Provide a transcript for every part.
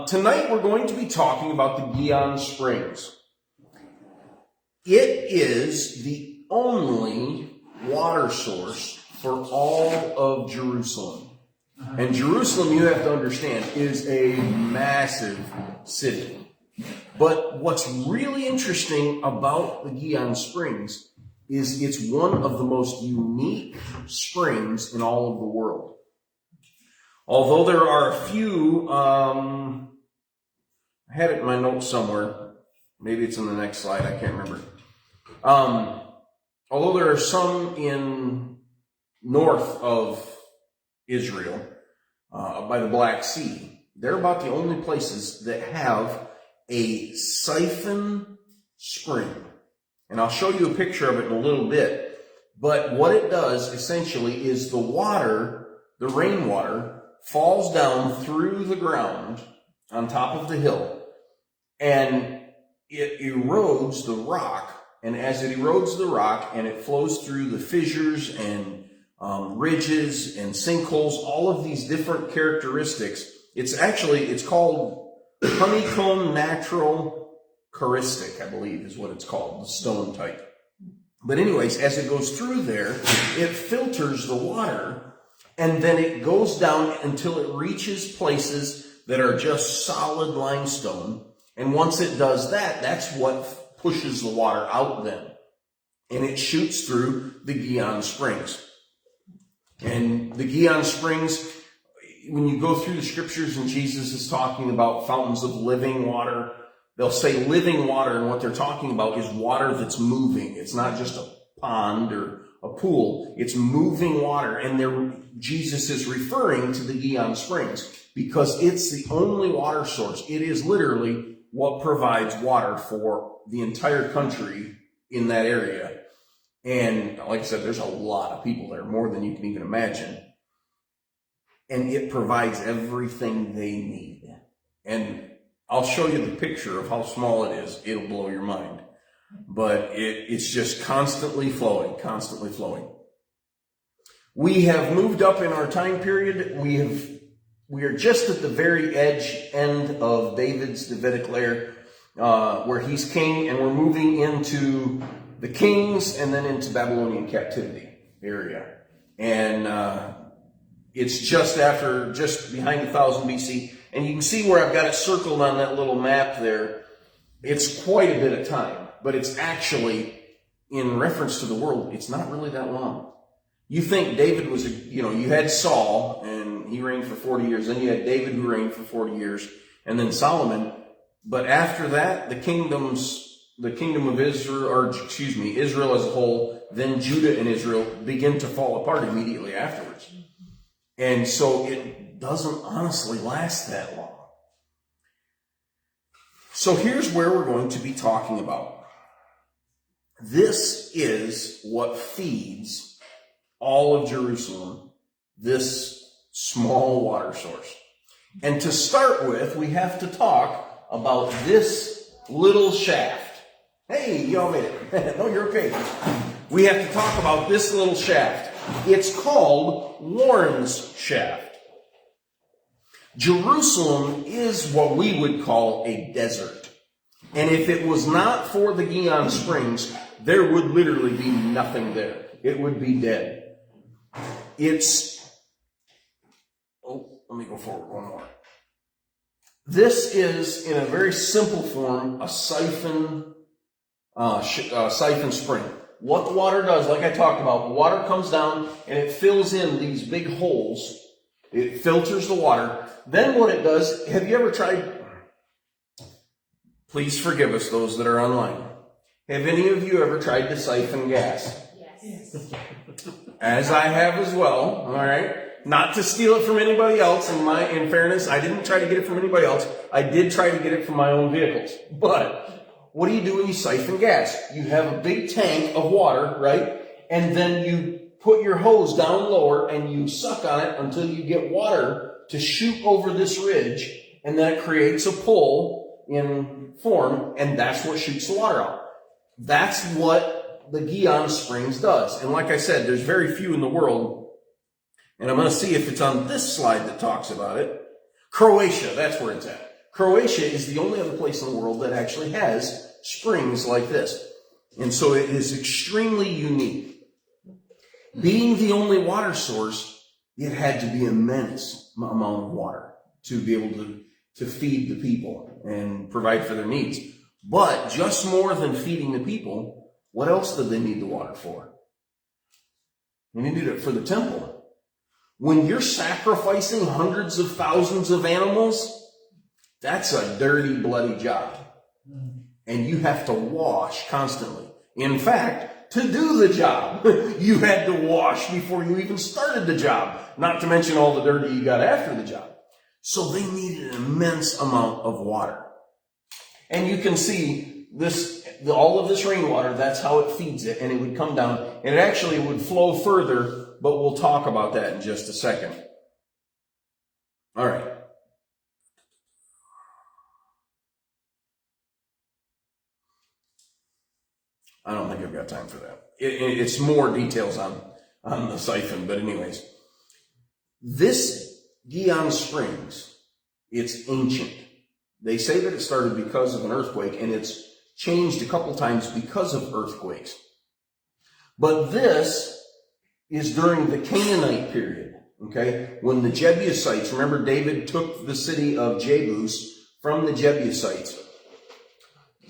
Tonight we're going to be talking about the Gihon Springs. It is the only water source for all of Jerusalem. And Jerusalem, you have to understand, is a massive city. But what's really interesting about the Gihon Springs is it's one of the most unique springs in all of the world. Although there are a few, I had it in my notes somewhere. Maybe it's in the next slide. I can't remember. Although there are some in north of Israel, by the Black Sea, they're about the only places that have a siphon spring. And I'll show you a picture of it in a little bit. But what it does essentially is the water, the rainwater, falls down through the ground on top of the hill, and it erodes the rock. And as it erodes the rock and it flows through the fissures and ridges and sinkholes, all of these different characteristics, it's called honeycomb natural charistic, I believe is what it's called, the stone type. But anyways, as it goes through there, it filters the water. And then it goes down until it reaches places that are just solid limestone. And once it does that, that's what pushes the water out then. And it shoots through the Gihon Springs. And the Gihon Springs, when you go through the scriptures and Jesus is talking about fountains of living water, they'll say living water, and what they're talking about is water that's moving. It's not just a pond or a pool. It's moving water. And Jesus is referring to the Gihon Springs because it's the only water source. It is literally what provides water for the entire country in that area. And like I said, there's a lot of people there, more than you can even imagine. And it provides everything they need. And I'll show you the picture of how small it is. It'll blow your mind. But it's just constantly flowing, constantly flowing. We have moved up in our time period. We are just at the very end of David's Davidic layer, where he's king, and we're moving into the kings and then into Babylonian captivity area. And it's just behind 1000 BC. And you can see where I've got it circled on that little map there. It's quite a bit of time. But it's actually, in reference to the world, it's not really that long. You think David was, you had Saul, and he reigned for 40 years. Then you had David, who reigned for 40 years. And then Solomon. But after that, the kingdom of Israel, Israel as a whole, then Judah and Israel begin to fall apart immediately afterwards. And so it doesn't honestly last that long. So here's where we're going to be talking about. This is what feeds all of Jerusalem, this small water source. And to start with, we have to talk about this little shaft. Hey, y'all made it. No, you're okay. We have to talk about this little shaft. It's called Warren's Shaft. Jerusalem is what we would call a desert. And if it was not for the Gihon Springs, there would literally be nothing there. It would be dead. Let me go forward one more. This is, in a very simple form, a siphon spring. What the water does, like I talked about, the water comes down and it fills in these big holes. It filters the water. Then what it does, have you ever tried, please forgive us, those that are online. Have any of you ever tried to siphon gas? Yes. As I have as well, all right? Not to steal it from anybody else. In fairness, I didn't try to get it from anybody else. I did try to get it from my own vehicles. But what do you do when you siphon gas? You have a big tank of water, right? And then you put your hose down lower and you suck on it until you get water to shoot over this ridge, and then it creates a pull in form, and that's what shoots the water out. That's what the Gihon Springs does. And like I said, there's very few in the world. And I'm going to see if it's on this slide that talks about it. Croatia, that's where it's at. Croatia is the only other place in the world that actually has springs like this. And so it is extremely unique. Being the only water source, it had to be an immense amount of water to be able to feed the people and provide for their needs. But just more than feeding the people, what else did they need the water for? They needed it for the temple. When you're sacrificing hundreds of thousands of animals, that's a dirty, bloody job. And you have to wash constantly. In fact, to do the job, you had to wash before you even started the job, not to mention all the dirty you got after the job. So they needed an immense amount of water. And you can see all of this rainwater, that's how it feeds it, and it would come down, and it actually would flow further, but we'll talk about that in just a second. All right. I don't think I've got time for that. It's more details on the siphon, but anyways. This Gihon Springs, it's ancient. They say that it started because of an earthquake, and it's changed a couple times because of earthquakes. But this is during the Canaanite period, okay? When the Jebusites, remember David took the city of Jebus from the Jebusites.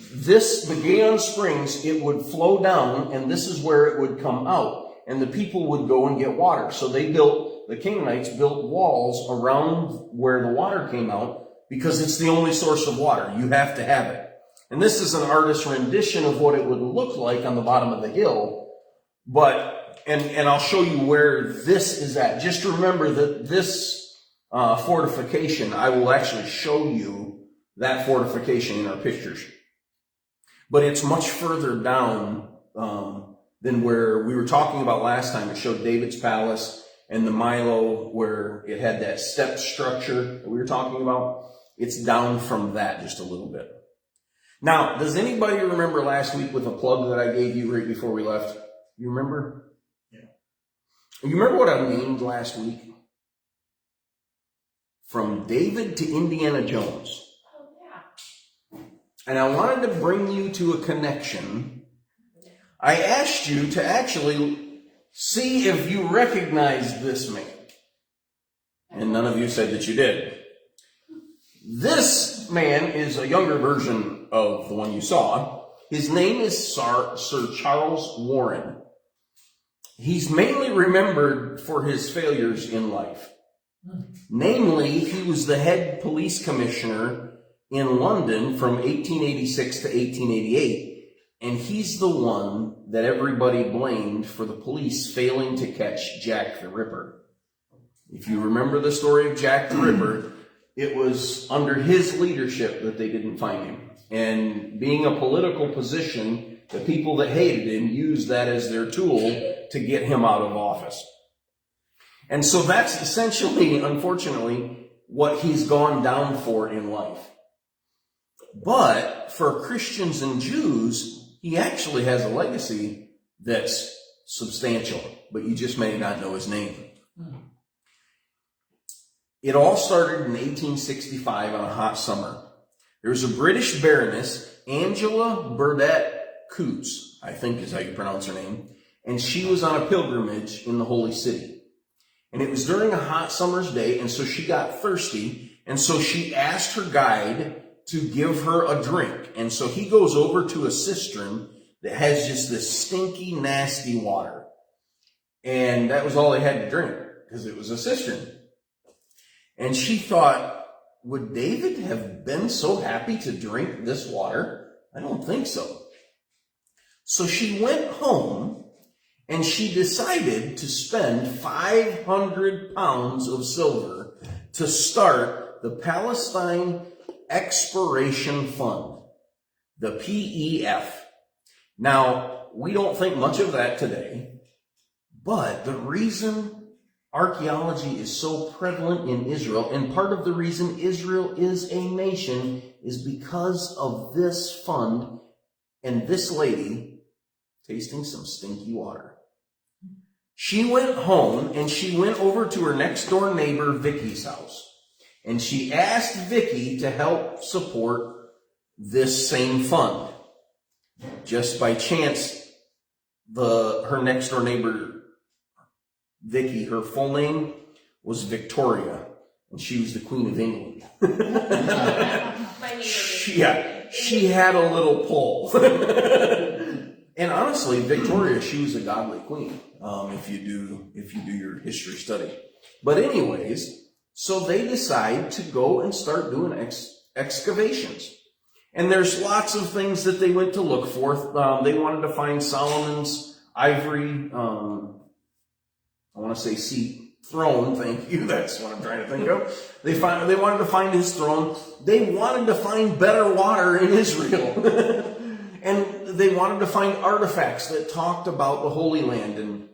The Gihon Springs, it would flow down, and this is where it would come out. And the people would go and get water. So the Canaanites built walls around where the water came out because it's the only source of water. You have to have it. And this is an artist's rendition of what it would look like on the bottom of the hill. But, and I'll show you where this is at. Just remember that this fortification, I will actually show you that fortification in our pictures. But it's much further down than where we were talking about last time. It showed David's palace and the Milo where it had that step structure that we were talking about. It's down from that just a little bit. Now, does anybody remember last week with a plug that I gave you right before we left? You remember? Yeah. You remember what I named last week? From David to Indiana Jones. And I wanted to bring you to a connection. I asked you to actually see if you recognize this man. And none of you said that you did. This man is a younger version of the one you saw. His name is Sir Charles Warren. He's mainly remembered for his failures in life. Namely, he was the head police commissioner in London from 1886 to 1888, and he's the one that everybody blamed for the police failing to catch Jack the Ripper. If you remember the story of Jack the Ripper, it was under his leadership that they didn't find him. And being a political position, the people that hated him used that as their tool to get him out of office. And so that's essentially, unfortunately, what he's gone down for in life. But for Christians and Jews, he actually has a legacy that's substantial, but you just may not know his name. It all started in 1865 on a hot summer. There was a British baroness, Angela Burdett Coutts, I think is how you pronounce her name, and she was on a pilgrimage in the Holy City. And it was during a hot summer's day, and so she got thirsty, and so she asked her guide to give her a drink. And so he goes over to a cistern that has just this stinky, nasty water. And that was all they had to drink, because it was a cistern. And she thought, would David have been so happy to drink this water? I don't think so. So she went home, and she decided to spend 500 pounds of silver to start the Palestine Exploration Fund, the PEF. Now, we don't think much of that today, but the reason archaeology is so prevalent in Israel, and part of the reason Israel is a nation, is because of this fund and this lady tasting some stinky water. She went home and she went over to her next door neighbor Vicky's house. And she asked Vicky to help support this same fund. Just by chance, her next door neighbor, Vicky, her full name was Victoria, and she was the Queen of England. She had a little pull. And honestly, Victoria, she was a godly queen, if you do your history study. But anyways, so they decide to go and start doing excavations. And there's lots of things that they went to look for. They wanted to find Solomon's ivory, I want to say seat, throne, thank you, that's what I'm trying to think of. They wanted to find his throne. They wanted to find better water in Israel. And they wanted to find artifacts that talked about the Holy Land. And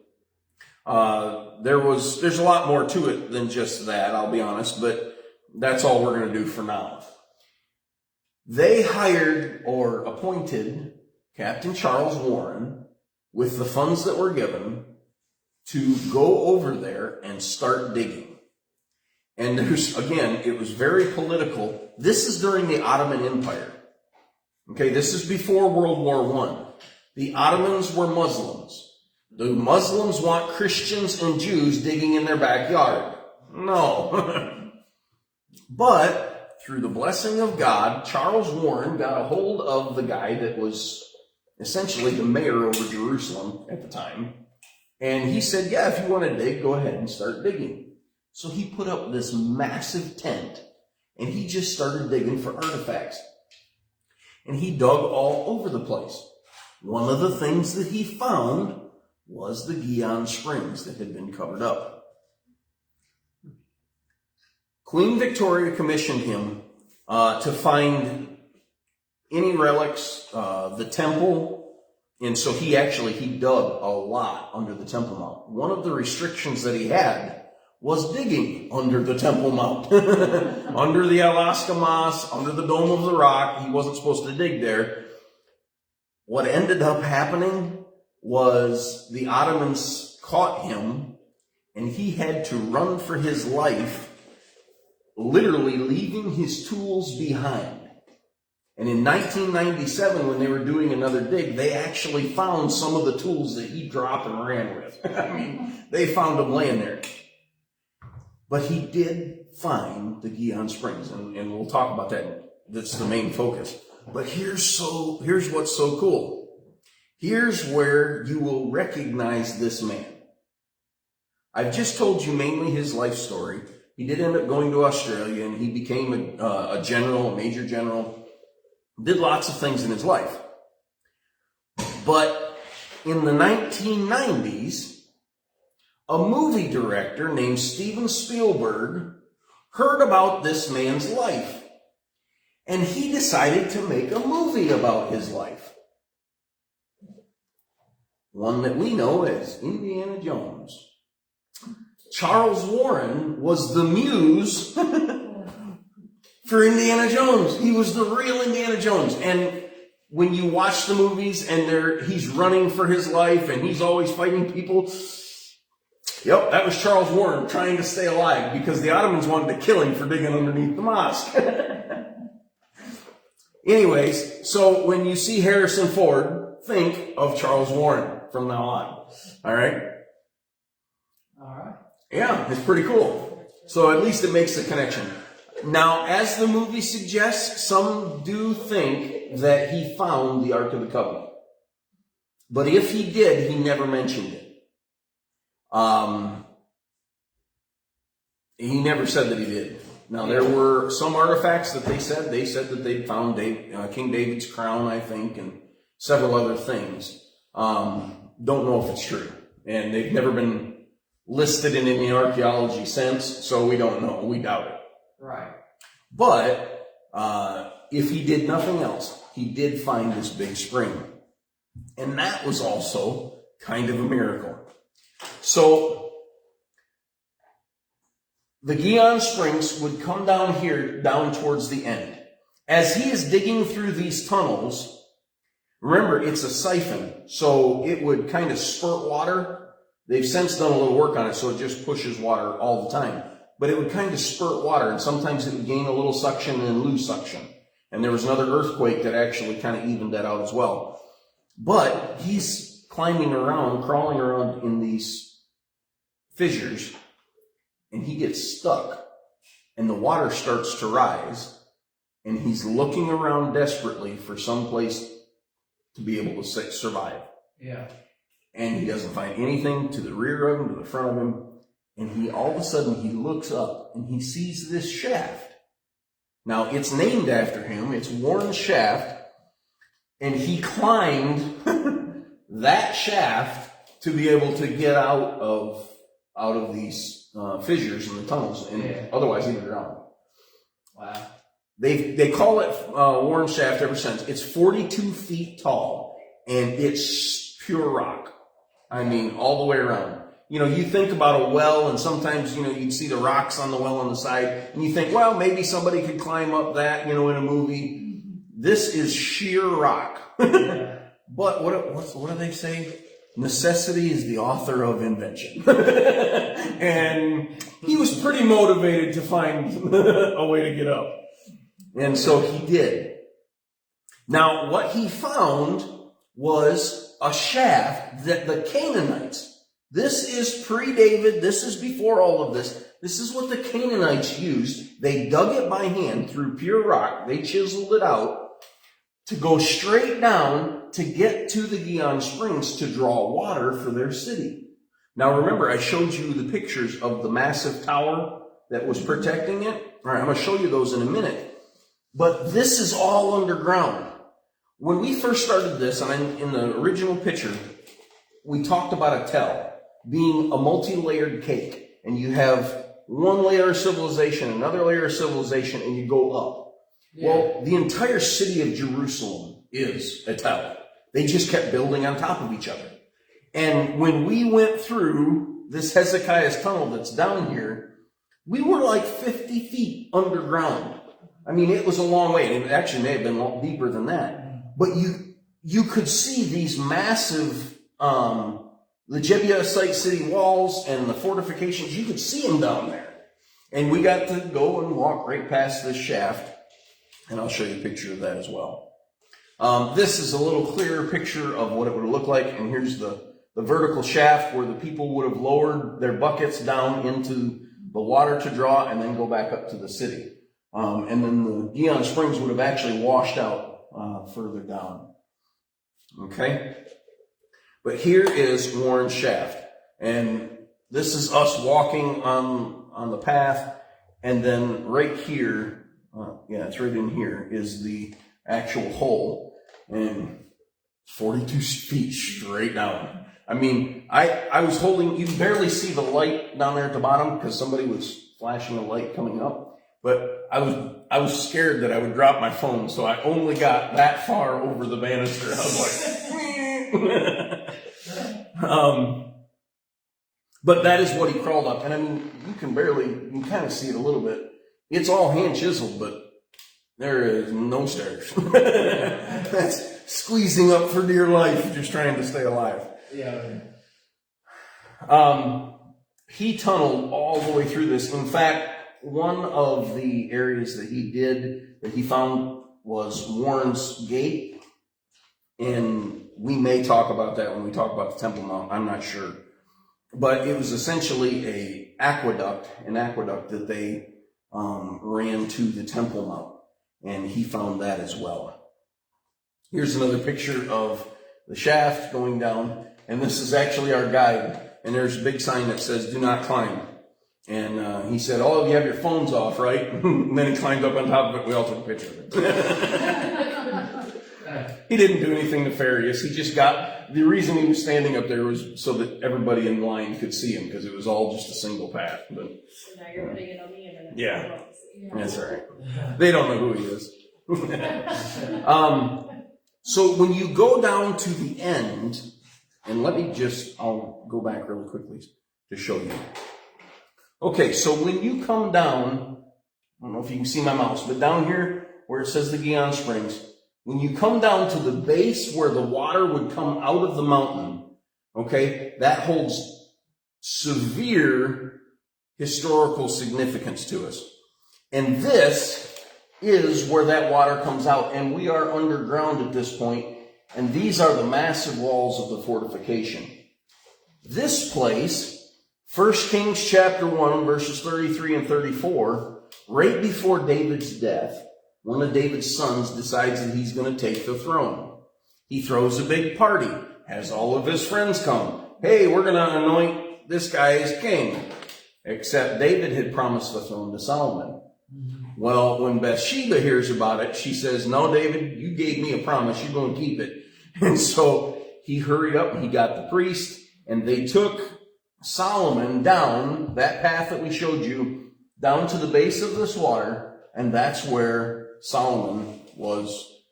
there's a lot more to it than just that, I'll be honest, but that's all we're going to do for now. They hired or appointed Captain Charles Warren with the funds that were given to go over there and start digging. And again, it was very political. This is during the Ottoman Empire. Okay, this is before World War I. The Ottomans were Muslims. The Muslims want Christians and Jews digging in their backyard. No. But through the blessing of God, Charles Warren got a hold of the guy that was essentially the mayor over Jerusalem at the time. And he said, yeah, if you want to dig, go ahead and start digging. So he put up this massive tent and he just started digging for artifacts. And he dug all over the place. One of the things that he found was the Gihon springs that had been covered up. Queen Victoria commissioned him to find any relics, the temple, and so he dug a lot under the Temple Mount. One of the restrictions that he had was digging under the Temple Mount, under the Alaska Moss, under the Dome of the Rock. He wasn't supposed to dig there. What ended up happening was the Ottomans caught him, and he had to run for his life, literally leaving his tools behind. And in 1997, when they were doing another dig, they actually found some of the tools that he dropped and ran with. I mean, they found them laying there. But he did find the Gihon Springs, and we'll talk about that. That's the main focus. But here's what's so cool. Here's where you will recognize this man. I've just told you mainly his life story. He did end up going to Australia, and he became a general, a major general. Did lots of things in his life. But in the 1990s, a movie director named Steven Spielberg heard about this man's life. And he decided to make a movie about his life. One that we know as Indiana Jones. Charles Warren was the muse for Indiana Jones. He was the real Indiana Jones. And when you watch the movies and he's running for his life and he's always fighting people, yep, that was Charles Warren trying to stay alive because the Ottomans wanted to kill him for digging underneath the mosque. Anyways, so when you see Harrison Ford, think of Charles Warren from now on. All right? All right. Yeah, it's pretty cool. So at least it makes the connection. Now, as the movie suggests, some do think that he found the Ark of the Covenant. But if he did, he never mentioned it. He never said that he did. Now, there were some artifacts that they said that they'd found King David's crown, I think, and several other things. Don't know if it's true. And they've never been listed in any archaeology sense, so we don't know. We doubt it. Right. But if he did nothing else, he did find this big spring. And that was also kind of a miracle. So the Gihon Springs would come down here, down towards the end. As he is digging through these tunnels, remember, it's a siphon, so it would kind of spurt water. They've since done a little work on it, so it just pushes water all the time. but it would kind of spurt water, and sometimes it would gain a little suction and then lose suction. And there was another earthquake that actually kind of evened that out as well. But he's climbing around, crawling around in these fissures, and he gets stuck, and the water starts to rise, and he's looking around desperately for some place to be able to survive. Yeah. And he doesn't find anything to the rear of him, to the front of him, and he all of a sudden he looks up and he sees this shaft. Now it's named after him. It's Warren's shaft, and he climbed that shaft to be able to get out of these fissures in the tunnels, and otherwise he'd drown. Wow. They call it Warren's shaft ever since. It's 42 feet tall, and it's pure rock. I mean, all the way around. You know, you think about a well, and sometimes, you know, you'd see the rocks on the well on the side, and you think, well, maybe somebody could climb up that, you know, in a movie. This is sheer rock. But what do they say? Necessity is the author of invention. And he was pretty motivated to find a way to get up. And so he did. Now, what he found was a shaft that the Canaanites, this is pre-David, this is before all of this. This is what the Canaanites used. They dug it by hand through pure rock. They chiseled it out to go straight down to get to the Gihon Springs to draw water for their city. Now remember, I showed you the pictures of the massive tower that was protecting it. All right, I'm going to show you those in a minute. But this is all underground. When we first started this, and in the original picture, we talked about a tell being a multi-layered cake. And you have one layer of civilization, another layer of civilization, and you go up. Yeah. Well, the entire city of Jerusalem is a tell. They just kept building on top of each other. And when we went through this Hezekiah's tunnel that's down here, we were like 50 feet underground. I mean, it was a long way. It actually may have been a lot deeper than that. But you could see these massive, the Jebusite city walls and the fortifications. You could see them down there. And we got to go and walk right past this shaft. And I'll show you a picture of that as well. This is a little clearer picture of what it would look like. And here's the vertical shaft where the people would have lowered their buckets down into the water to draw and then go back up to the city. And then the Gihon Springs would have actually washed out further down. Okay? But here is Warren's shaft. And this is us walking on the path. And then right here, it's right in here, is the actual hole. And 42 feet straight down. I mean, I was holding, you can barely see the light down there at the bottom because somebody was flashing a light coming up. But I was scared that I would drop my phone, so I only got that far over the banister. I was like, but that is what he crawled up. And I mean, you can kind of see it a little bit. It's all hand chiseled, but there is no stairs. That's squeezing up for dear life, just trying to stay alive. Yeah. He tunneled all the way through this. In fact, one of the areas that he found was Warren's Gate. And we may talk about that when we talk about the Temple Mount. I'm not sure. But it was essentially an aqueduct that they ran to the Temple Mount. And he found that as well. Here's another picture of the shaft going down. And this is actually our guide. And there's a big sign that says, "Do not climb." And he said, "All of you have your phones off, right?" And then he climbed up on top of it. We all took a picture of it. He didn't do anything nefarious. He just the reason he was standing up there was so that everybody in line could see him, because it was all just a single path. But so now you're putting it on the internet. Yeah. That's all right. They don't know who he is. So when you go down to the end, and I'll go back really quickly to show you. Okay, so when you come down, I don't know if you can see my mouse, but down here where it says the Gihon Springs, when you come down to the base where the water would come out of the mountain, okay, that holds severe historical significance to us. And this is where that water comes out. And we are underground at this point. And these are the massive walls of the fortification. This place, 1 Kings chapter 1, verses 33 and 34, right before David's death, one of David's sons decides that he's going to take the throne. He throws a big party, has all of his friends come. Hey, we're going to anoint this guy as king. Except David had promised the throne to Solomon. Well, when Bathsheba hears about it, she says, no, David, you gave me a promise. You're going to keep it. And so he hurried up and he got the priest, and they took Solomon down that path that we showed you, down to the base of this water, and that's where Solomon was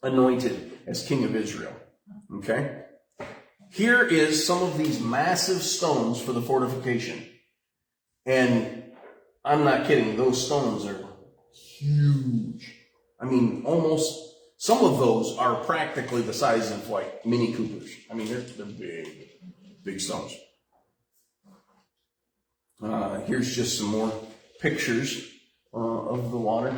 anointed as king of Israel. Okay? Here is some of these massive stones for the fortification. And I'm not kidding, those stones are huge. I mean, almost, some of those are practically the size of like Mini Coopers. I mean, they're big, big stones. Here's just some more pictures of the water.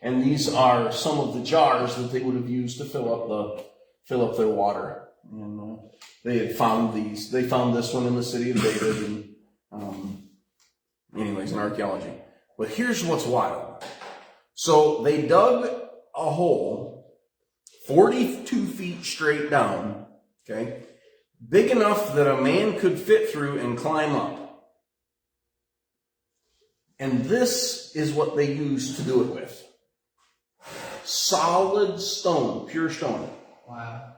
And these are some of the jars that they would have used to fill up their water. And they had found these. They found this one in the city of David, and anyways, in archaeology. But here's what's wild. So they dug a hole 42 feet straight down, okay, big enough that a man could fit through and climb up. And this is what they used to do it with. Solid stone, pure stone. Wow.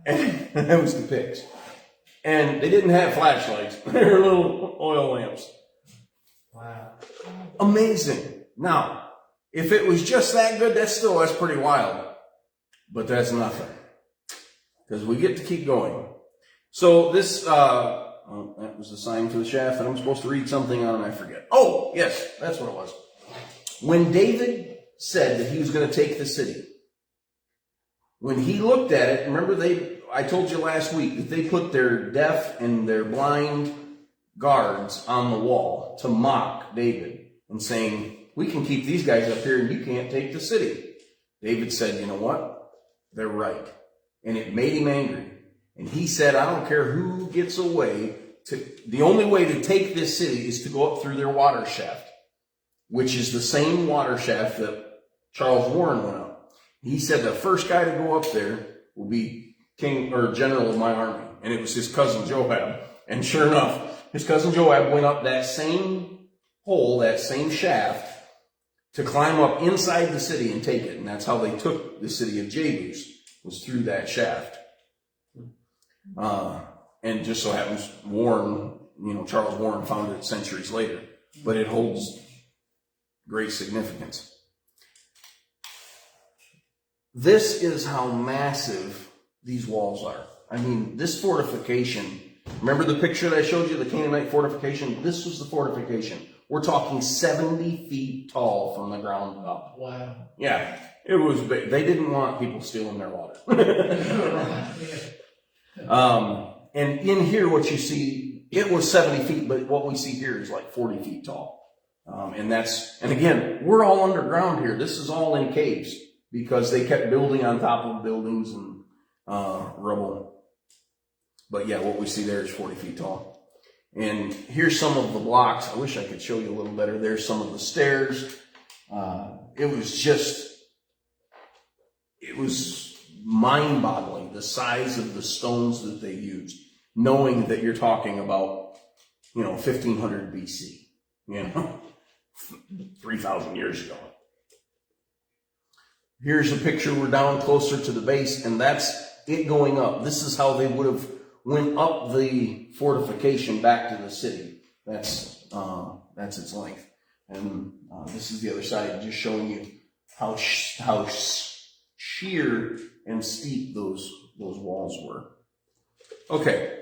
And that was the picks. And they didn't have flashlights. They were little oil lamps. Wow. Amazing. Now, if it was just that good, that's pretty wild. But that's nothing. Because we get to keep going. So this, that was the sign for the shaft, and I'm supposed to read something on it, I forget. Oh, yes, that's what it was. When David said that he was going to take the city, when he looked at it, remember I told you last week that they put their deaf and their blind guards on the wall to mock David and saying, we can keep these guys up here and you can't take the city. David said, you know what? They're right. And it made him angry. And he said, I don't care who gets away. The only way to take this city is to go up through their water shaft, which is the same water shaft that Charles Warren went up. He said the first guy to go up there will be king or general of my army. And it was his cousin Joab. And sure enough, his cousin Joab went up that same hole, that same shaft, to climb up inside the city and take it. And that's how they took the city of Jebus, was through that shaft. And just so happens Warren, Charles Warren found it centuries later. But it holds great significance. This is how massive these walls are. I mean, this fortification, remember the picture that I showed you, the Canaanite fortification? This was the fortification. We're talking 70 feet tall from the ground up. Wow. Yeah, it was big. They didn't want people stealing their water. And in here, what you see, it was 70 feet, but what we see here is like 40 feet tall. And again, we're all underground here. This is all in caves because they kept building on top of buildings and rubble. But yeah, what we see there is 40 feet tall. And here's some of the blocks. I wish I could show you a little better. There's some of the stairs. It was mind-boggling, the size of the stones that they used, knowing that you're talking about, 1500 BC, 3,000 years ago. Here's a picture. We're down closer to the base, and that's it going up. This is how they would have went up the fortification back to the city. That's its length. And this is the other side, just showing you how sheer and steep those walls were. Okay.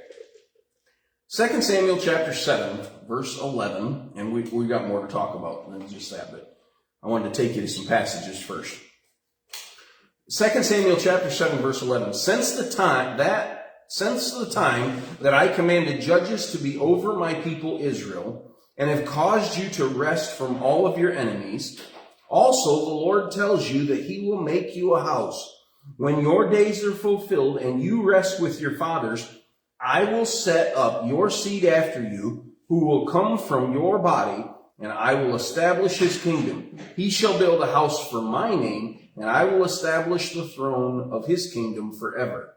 2 Samuel chapter 7, verse 11, and we got more to talk about than just that, but I wanted to take you to some passages first. 2 Samuel chapter 7, verse 11. Since the time that I commanded judges to be over my people Israel, and have caused you to rest from all of your enemies. Also, the Lord tells you that he will make you a house. When your days are fulfilled and you rest with your fathers, I will set up your seed after you, who will come from your body, and I will establish his kingdom. He shall build a house for my name, and I will establish the throne of his kingdom forever.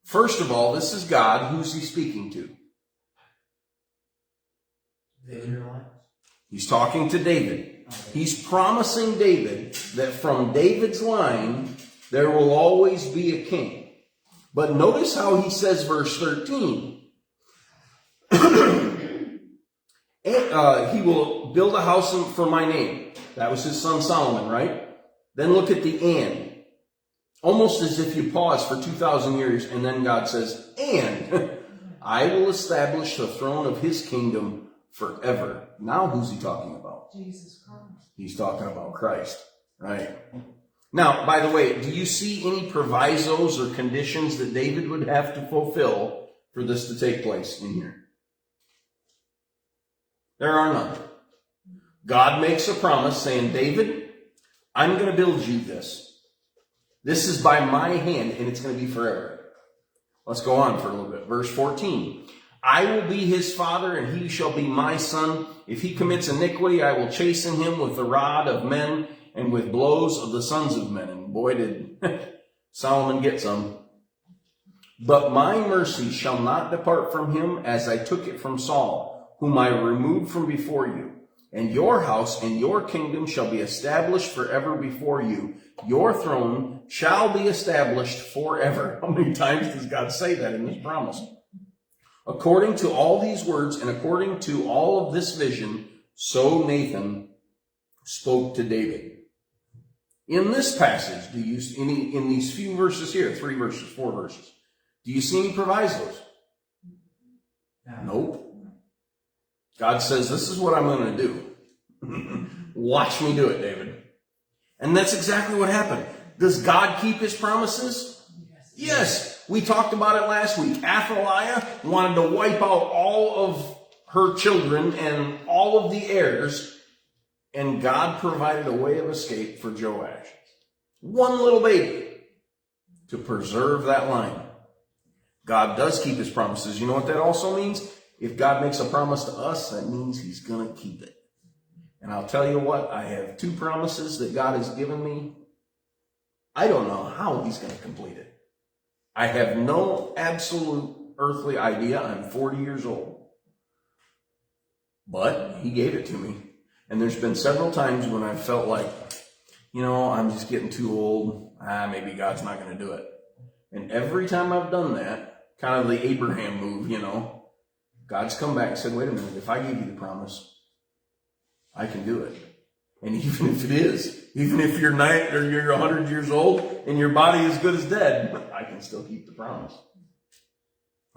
First of all, this is God. Who's he speaking to? The Israelites. He's talking to David. He's promising David that from David's line, there will always be a king. But notice how he says, verse 13, he will build a house for my name. That was his son Solomon, right? Then look at the and. Almost as if you pause for 2,000 years, and then God says, and I will establish the throne of his kingdom forever. Now who's he talking about? Jesus Christ. He's talking about Christ, right? Now, by the way, do you see any provisos or conditions that David would have to fulfill for this to take place in here? There are none. God makes a promise saying, David, I'm going to build you this. This is by my hand, and it's going to be forever. Let's go on for a little bit. Verse 14. I will be his father, and he shall be my son. If he commits iniquity, I will chasten him with the rod of men and with blows of the sons of men. And boy, did Solomon get some. But my mercy shall not depart from him, as I took it from Saul, whom I removed from before you. And your house and your kingdom shall be established forever before you. Your throne shall be established forever. How many times does God say that in this promise? According to all these words and according to all of this vision, so Nathan spoke to David. In this passage, do you in these few verses here, 3 verses, 4 verses, do you see any provisos? Nope. God says, this is what I'm going to do. Watch me do it, David. And that's exactly what happened. Does God keep his promises? Yes. We talked about it last week. Athaliah wanted to wipe out all of her children and all of the heirs, and God provided a way of escape for Joash. One little baby to preserve that line. God does keep his promises. You know what that also means? If God makes a promise to us, that means he's going to keep it. And I'll tell you what, I have 2 promises that God has given me. I don't know how he's going to complete it. I have no absolute earthly idea. I'm 40 years old. But he gave it to me. And there's been several times when I felt like, I'm just getting too old. Maybe God's not going to do it. And every time I've done that, kind of the Abraham move, God's come back and said, wait a minute, if I gave you the promise, I can do it. And even if you're 90 or you're 100 years old and your body is good as dead, I can still keep the promise.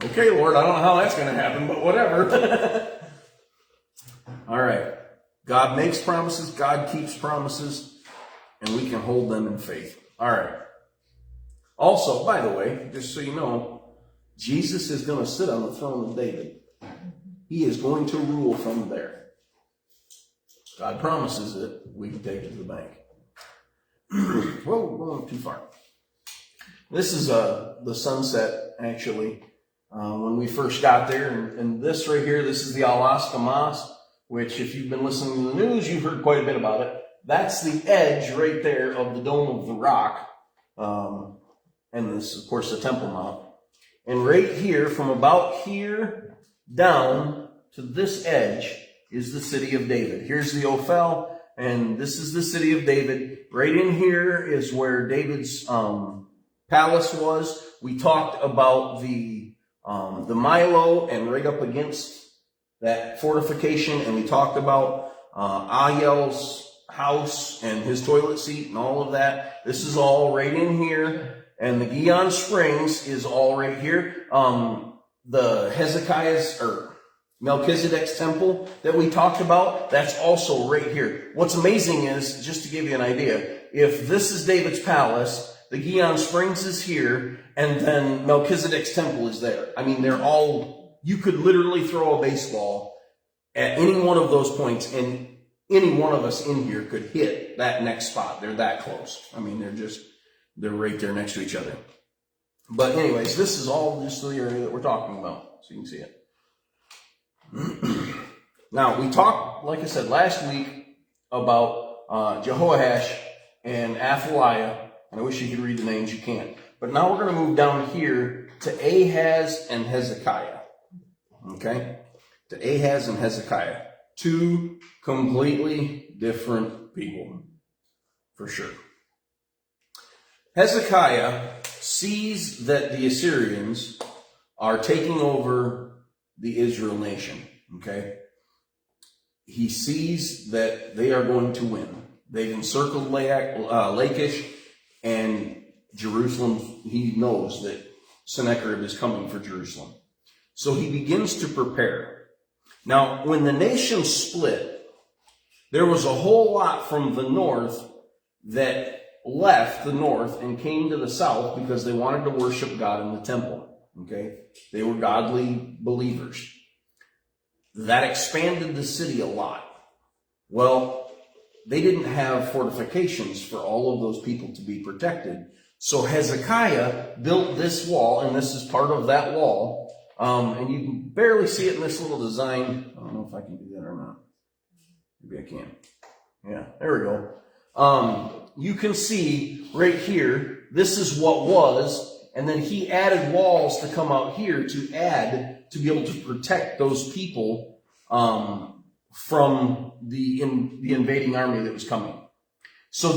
Okay, Lord, I don't know how that's going to happen, but whatever. All right. God makes promises, God keeps promises, and we can hold them in faith. All right. Also, by the way, just so you know, Jesus is going to sit on the throne of David. He is going to rule from there. God promises it. We can take it to the bank. Whoa, we're going too far. This is the sunset, actually, when we first got there. And this right here, this is the Alaska Moss, which if you've been listening to the news, you've heard quite a bit about it. That's the edge right there of the Dome of the Rock. And this, of course, the Temple Mount. And right here, from about here down to this edge, is the city of David. Here's the Ophel, and this is the city of David. Right in here is where David's palace was. We talked about the Milo, and right up against that fortification, and we talked about Ahiel's house and his toilet seat and all of that. This is all right in here, and the Gihon Springs is all right here. The Hezekiah's or Melchizedek's temple that we talked about, that's also right here. What's amazing is, just to give you an idea, if this is David's palace, the Gihon Springs is here, and then Melchizedek's temple is there. I mean, they're all, you could literally throw a baseball at any one of those points, and any one of us in here could hit that next spot. They're that close. I mean, they're right there next to each other. But anyways, this is all just the area that we're talking about, so you can see it. Now, we talked, like I said, last week about Jehoash and Athaliah, and I wish you could read the names, you can't. But now we're going to move down here to Ahaz and Hezekiah. Okay? To Ahaz and Hezekiah. Two completely different people, for sure. Hezekiah sees that the Assyrians are taking over the Israel nation. Okay? He sees that they are going to win. They've encircled Lachish and Jerusalem. He knows that Sennacherib is coming for Jerusalem. So he begins to prepare. Now, when the nation split, there was a whole lot from the north that left the north and came to the south because they wanted to worship God in the temple. Okay? They were godly believers. That expanded the city a lot. Well, they didn't have fortifications for all of those people to be protected. So Hezekiah built this wall, and this is part of that wall. And you can barely see it in this little design. I don't know if I can do that or not. Maybe I can. Yeah, there we go. You can see right here, this is what was, and then he added walls to come out here to be able to protect those people from the invading army that was coming. So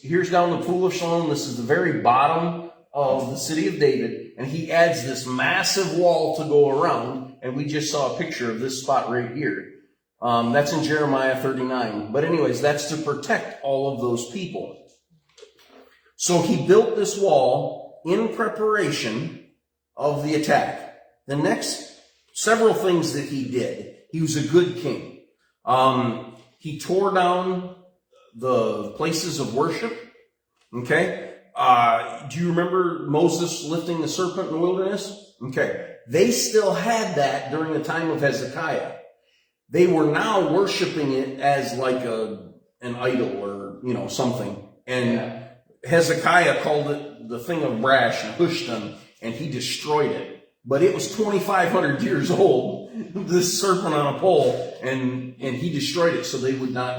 here's down the Pool of Shalom. This is the very bottom of the city of David, and he adds this massive wall to go around, and we just saw a picture of this spot right here. That's in Jeremiah 39. But anyways, that's to protect all of those people. So he built this wall in preparation of the attack. The next several things that he did, he was a good king. He tore down the places of worship. Okay? Do you remember Moses lifting the serpent in the wilderness? Okay. They still had that during the time of Hezekiah. They were now worshiping it as like an idol or, something. And Hezekiah called it the thing of brash and Hushtan, and he destroyed it. But it was 2,500 years old, this serpent on a pole, and he destroyed it so they would not,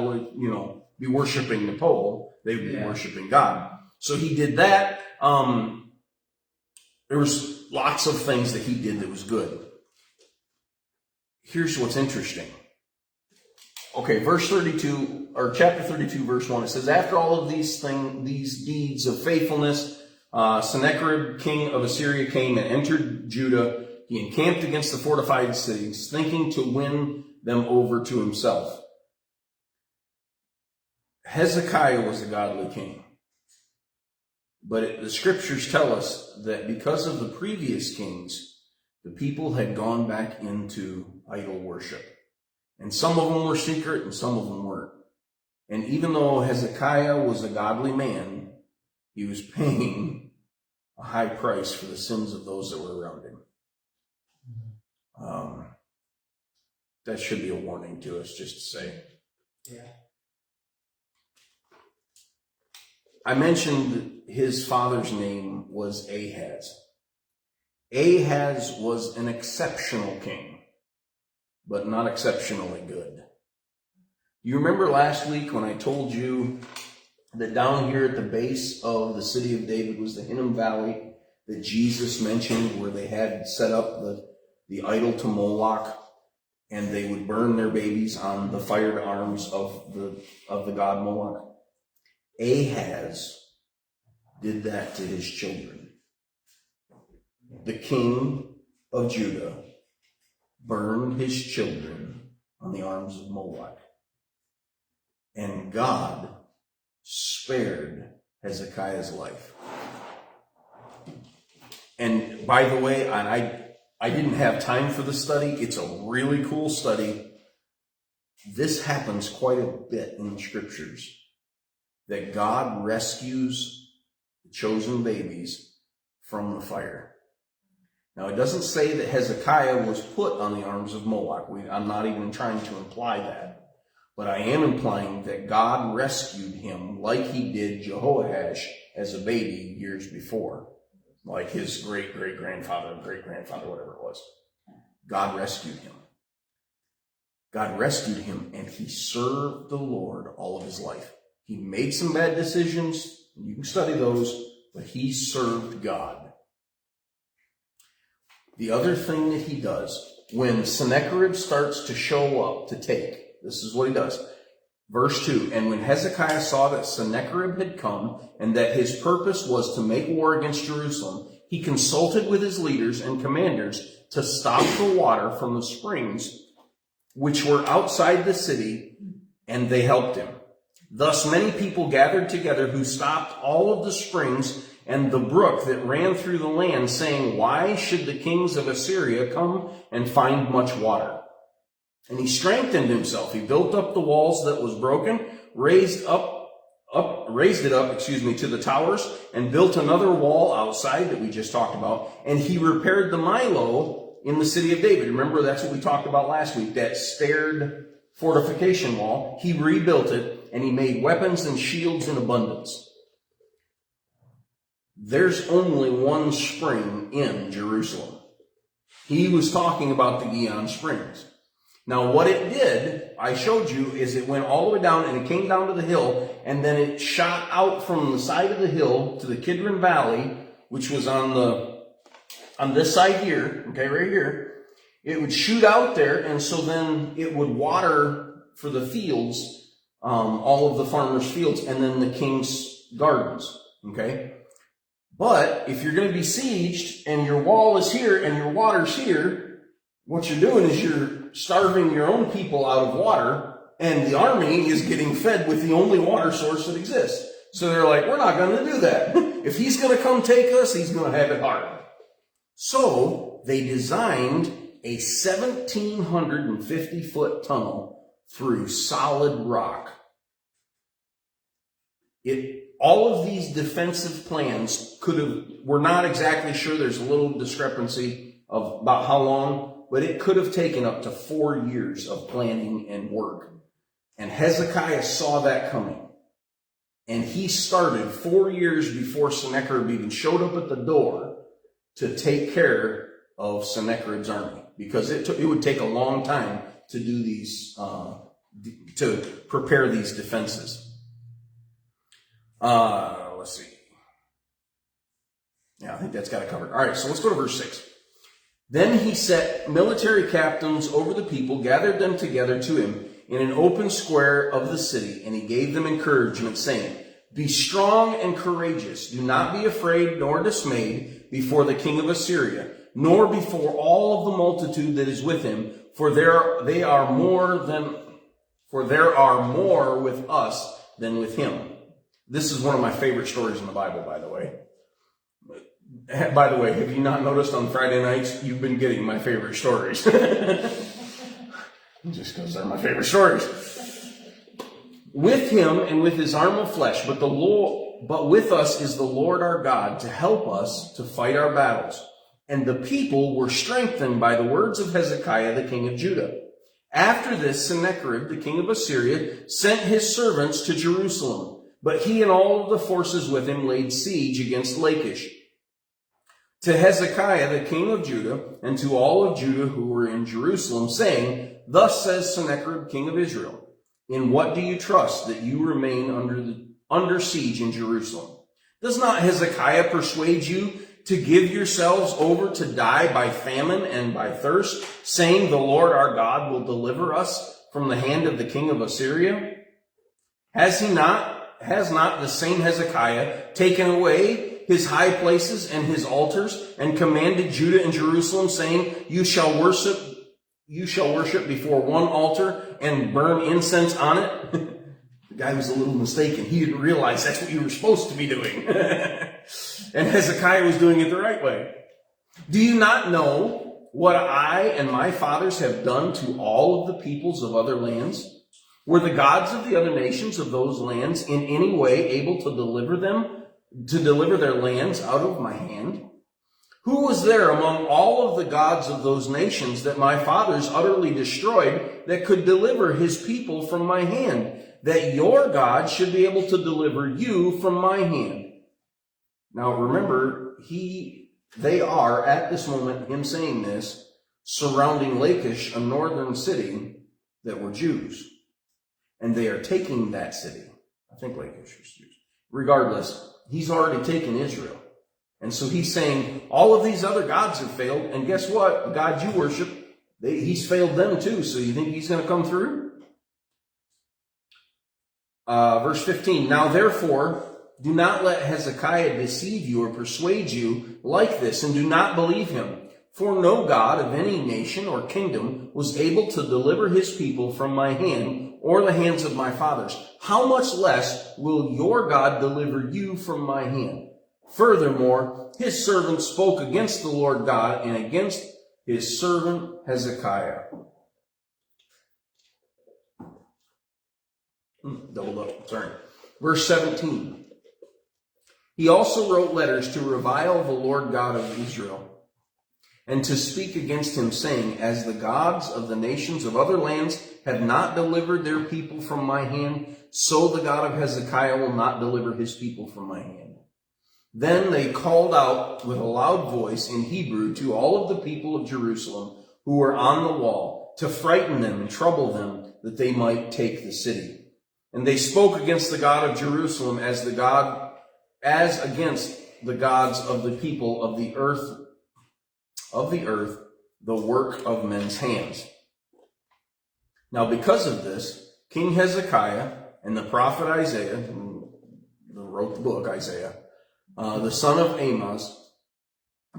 be worshiping the pole. They would be worshiping God. So he did that. There was lots of things that he did that was good. Here's what's interesting. Okay, verse 32, or chapter 32, verse 1, it says, after all of these deeds of faithfulness, Sennacherib, king of Assyria, came and entered Judah. He encamped against the fortified cities, thinking to win them over to himself. Hezekiah was a godly king. But the scriptures tell us that because of the previous kings, the people had gone back into idol worship. And some of them were secret and some of them weren't. And even though Hezekiah was a godly man, he was paying a high price for the sins of those that were around him. That should be a warning to us, just to say. Yeah. I mentioned his father's name was Ahaz. Ahaz was an exceptional king, but not exceptionally good. You remember last week when I told you that down here at the base of the city of David was the Hinnom Valley that Jesus mentioned, where they had set up the idol to Moloch, and they would burn their babies on the fired arms of the god Moloch? Ahaz did that to his children. The king of Judah burned his children on the arms of Moloch. And God spared Hezekiah's life. And by the way, and I didn't have time for the study. It's a really cool study. This happens quite a bit in the scriptures, that God rescues the chosen babies from the fire. Now, it doesn't say that Hezekiah was put on the arms of Moloch. I'm not even trying to imply that. But I am implying that God rescued him like he did Jehoash as a baby years before. Like his great-great-grandfather, whatever it was. God rescued him. God rescued him, and he served the Lord all of his life. He made some bad decisions. You can study those, but he served God. The other thing that he does, when Sennacherib starts to show up to take, this is what he does. Verse 2, and when Hezekiah saw that Sennacherib had come, and that his purpose was to make war against Jerusalem, he consulted with his leaders and commanders to stop the water from the springs which were outside the city, and they helped him. Thus many people gathered together who stopped all of the springs and the brook that ran through the land, saying, why should the kings of Assyria come and find much water? And he strengthened himself. He built up the walls that was broken, raised it up to the towers, and built another wall outside that we just talked about. And he repaired the Milo in the city of David. Remember, that's what we talked about last week, that stared fortification wall. He rebuilt it, and he made weapons and shields in abundance. There's only one spring in Jerusalem. He was talking about the Gihon Springs. Now, what it did, I showed you, is it went all the way down, and it came down to the hill, and then it shot out from the side of the hill to the Kidron Valley, which was on this side here, okay, right here. It would shoot out there, and so then it would water for the fields, all of the farmers' fields, and then the king's gardens, okay? But if you're going to be besieged, and your wall is here, and your water's here, what you're doing is you're starving your own people out of water, and the army is getting fed with the only water source that exists. So they're like, we're not going to do that. If he's going to come take us, he's going to have it hard. So they designed a 1,750-foot tunnel through solid rock. All of these defensive plans we're not exactly sure. There's a little discrepancy about how long, but it could have taken up to 4 years of planning and work. And Hezekiah saw that coming. And he started 4 years before Sennacherib even showed up at the door to take care of Sennacherib's army. Because it would take a long time to do these, to prepare these defenses. Let's see. Yeah, I think that's got it covered. All right, so let's go to verse 6. Then he set military captains over the people, gathered them together to him in an open square of the city, and he gave them encouragement, saying, be strong and courageous. Do not be afraid nor dismayed before the king of Assyria, nor before all of the multitude that is with him, for there are more with us than with him. This is one of my favorite stories in the Bible, by the way. By the way, have you not noticed on Friday nights, you've been getting my favorite stories? Just because they're my favorite stories. With him and with his arm of flesh, but with us is the Lord our God to help us to fight our battles. And the people were strengthened by the words of Hezekiah, the king of Judah. After this, Sennacherib, the king of Assyria, sent his servants to Jerusalem. But he and all of the forces with him laid siege against Lachish. To Hezekiah, the king of Judah, and to all of Judah who were in Jerusalem, saying, thus says Sennacherib, king of Israel, in what do you trust that you remain under siege in Jerusalem? Does not Hezekiah persuade you to give yourselves over to die by famine and by thirst, saying the Lord our God will deliver us from the hand of the king of Assyria? Has not the same Hezekiah taken away his high places and his altars, and commanded Judah and Jerusalem, saying, you shall worship before one altar and burn incense on it? The guy was a little mistaken. He didn't realize that's what you were supposed to be doing. And Hezekiah was doing it the right way. Do you not know what I and my fathers have done to all of the peoples of other lands? Were the gods of the other nations of those lands in any way able to deliver their lands out of my hand? Who was there among all of the gods of those nations that my fathers utterly destroyed that could deliver his people from my hand, that your God should be able to deliver you from my hand? Now remember, they are, at this moment, him saying this, surrounding Lachish, a northern city, that were Jews. And they are taking that city. I think Lachish was Jews. Regardless, he's already taken Israel. And so he's saying, all of these other gods have failed, and guess what? The God you worship, he's failed them too, so you think he's going to come through? Verse 15, now therefore, do not let Hezekiah deceive you or persuade you like this, and do not believe him. For no God of any nation or kingdom was able to deliver his people from my hand or the hands of my fathers. How much less will your God deliver you from my hand? Furthermore, his servant spoke against the Lord God and against his servant Hezekiah. Doubled up, sorry. Verse 17. He also wrote letters to revile the Lord God of Israel, and to speak against him, saying, as the gods of the nations of other lands have not delivered their people from my hand, so the God of Hezekiah will not deliver his people from my hand. Then they called out with a loud voice in Hebrew to all of the people of Jerusalem who were on the wall, to frighten them and trouble them, that they might take the city. And they spoke against the God of Jerusalem as against the gods of the people of the earth, the work of men's hands. Now because of this, King Hezekiah and the prophet Isaiah, who wrote the book Isaiah, the son of Amos,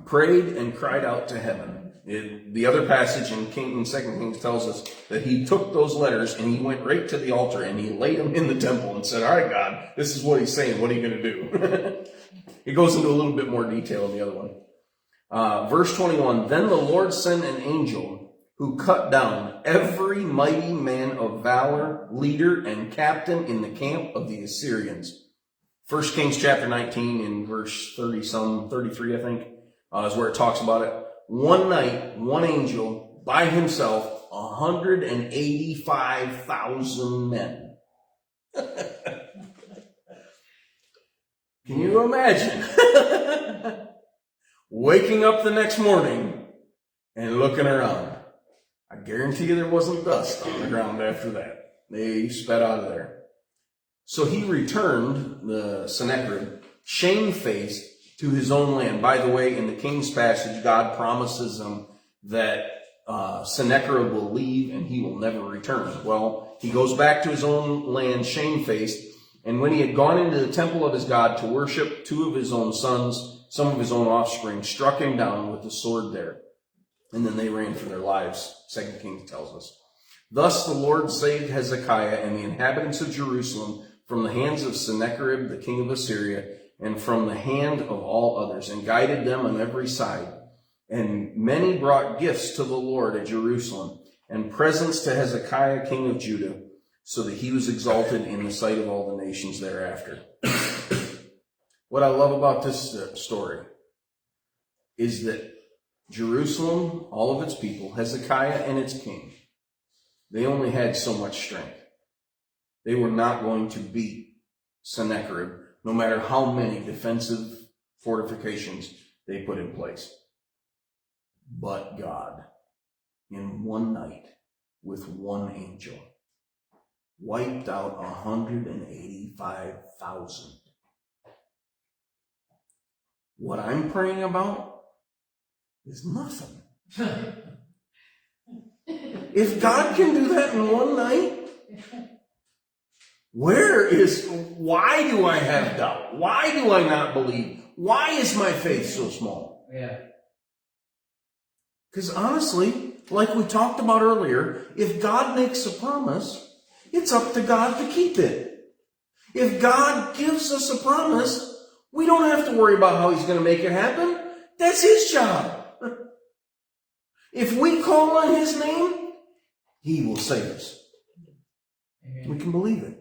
prayed and cried out to heaven. The other passage in 2 Kings tells us that he took those letters and he went right to the altar and he laid them in the temple and said, all right, God, this is what he's saying. What are you going to do? He goes into a little bit more detail in the other one. Verse 21, then the Lord sent an angel who cut down every mighty man of valor, leader, and captain in the camp of the Assyrians. 1 Kings chapter 19 in verse 33, I think, is where it talks about it. One night, one angel by himself, 185,000 men. Can you imagine? Waking up the next morning and looking around. I guarantee you there wasn't dust on the ground after that. They sped out of there. So he returned, the Sennacherib, shamefaced to his own land. By the way, in the king's passage, God promises him that Sennacherib will leave and he will never return. Well, he goes back to his own land shamefaced, and when he had gone into the temple of his God to worship, two of his own sons, some of his own offspring, struck him down with the sword there. And then they ran for their lives, 2 Kings tells us. Thus the Lord saved Hezekiah and the inhabitants of Jerusalem from the hands of Sennacherib, the king of Assyria, and from the hand of all others, and guided them on every side. And many brought gifts to the Lord at Jerusalem, and presents to Hezekiah, king of Judah, so that he was exalted in the sight of all the nations thereafter. What I love about this story is that Jerusalem, all of its people, Hezekiah and its king, they only had so much strength. They were not going to beat Sennacherib, no matter how many defensive fortifications they put in place. But God, in one night, with one angel, wiped out 185,000. What I'm praying about is nothing. If God can do that in one night, why do I have doubt? Why do I not believe? Why is my faith so small? Yeah. Because honestly, like we talked about earlier, if God makes a promise, it's up to God to keep it. If God gives us a promise, we don't have to worry about how he's going to make it happen. That's his job. If we call on his name, he will save us. Amen. We can believe it.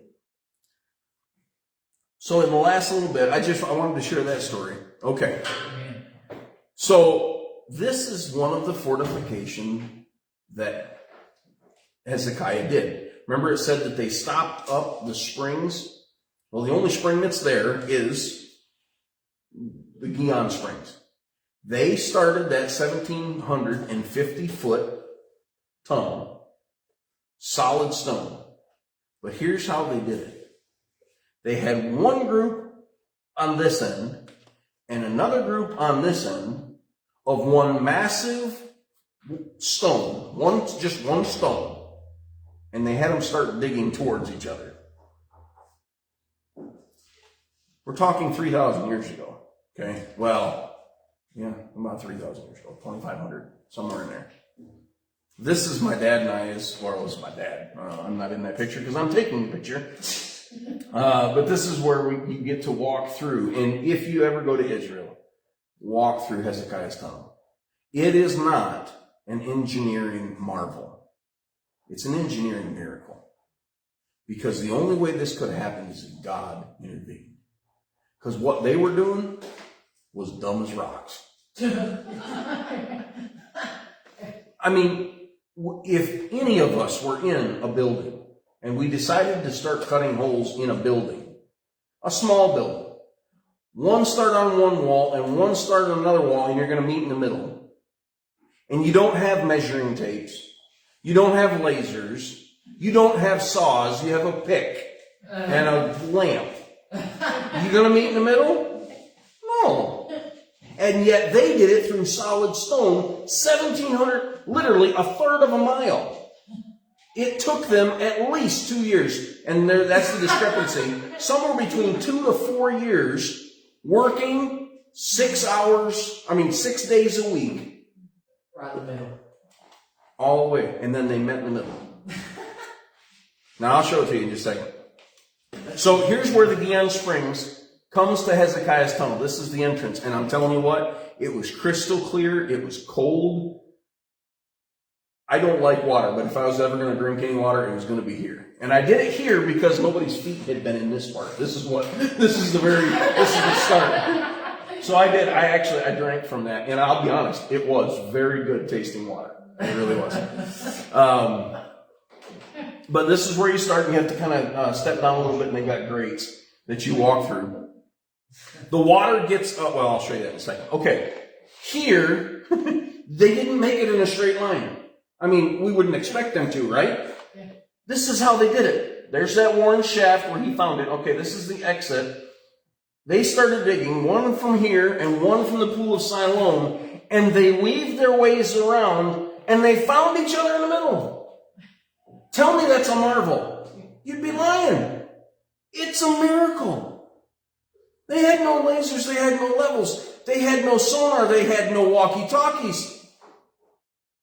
So in the last little bit, I wanted to share that story. Okay. Amen. So this is one of the fortifications that Hezekiah did. Remember it said that they stopped up the springs? Well, the only spring that's there is the Gihon springs. They started that 1,750-foot tunnel, solid stone. But here's how they did it. They had one group on this end and another group on this end of one massive stone, just one stone. And they had them start digging towards each other. We're talking 3,000 years ago. Okay? Well, yeah, about 3,000 years ago, 2,500, somewhere in there. This is my dad and I, well, this is my dad. I'm not in that picture because I'm taking the picture. But this is where you get to walk through. And if you ever go to Israel, walk through Hezekiah's tunnel. It is not an engineering marvel. It's an engineering miracle. Because the only way this could have happened is if God intervened. Because what they were doing was dumb as rocks. I mean, if any of us were in a building and we decided to start cutting holes in a building, a small building, one start on one wall and one start on another wall, and you're going to meet in the middle, and you don't have measuring tapes, you don't have lasers, you don't have saws, you have a pick and a lamp. You going to meet in the middle? No. And yet they did it through solid stone, 1,700, literally a third of a mile. It took them at least 2 years, and that's the discrepancy. Somewhere between 2 to 4 years, working 6 days a week. Right in the middle. All the way, and then they met in the middle. Now I'll show it to you in just a second. So here's where the Gihon Springs comes to Hezekiah's tunnel. This is the entrance. And I'm telling you what, it was crystal clear. It was cold. I don't like water, but if I was ever going to drink any water, it was going to be here. And I did it here because nobody's feet had been in this part. This is the start. So I drank from that. And I'll be honest, it was very good tasting water. It really was. But this is where you start, and you have to kind of step down a little bit, and they've got grates that you walk through. The water gets up. Well, I'll show you that in a second. Okay. Here, they didn't make it in a straight line. I mean, we wouldn't expect them to, right? Yeah. This is how they did it. There's that worn shaft where he found it. Okay, this is the exit. They started digging, one from here and one from the pool of Siloam, and they weaved their ways around, and they found each other in the middle. Tell me that's a marvel. You'd be lying. It's a miracle. They had no lasers. They had no levels. They had no sonar. They had no walkie-talkies.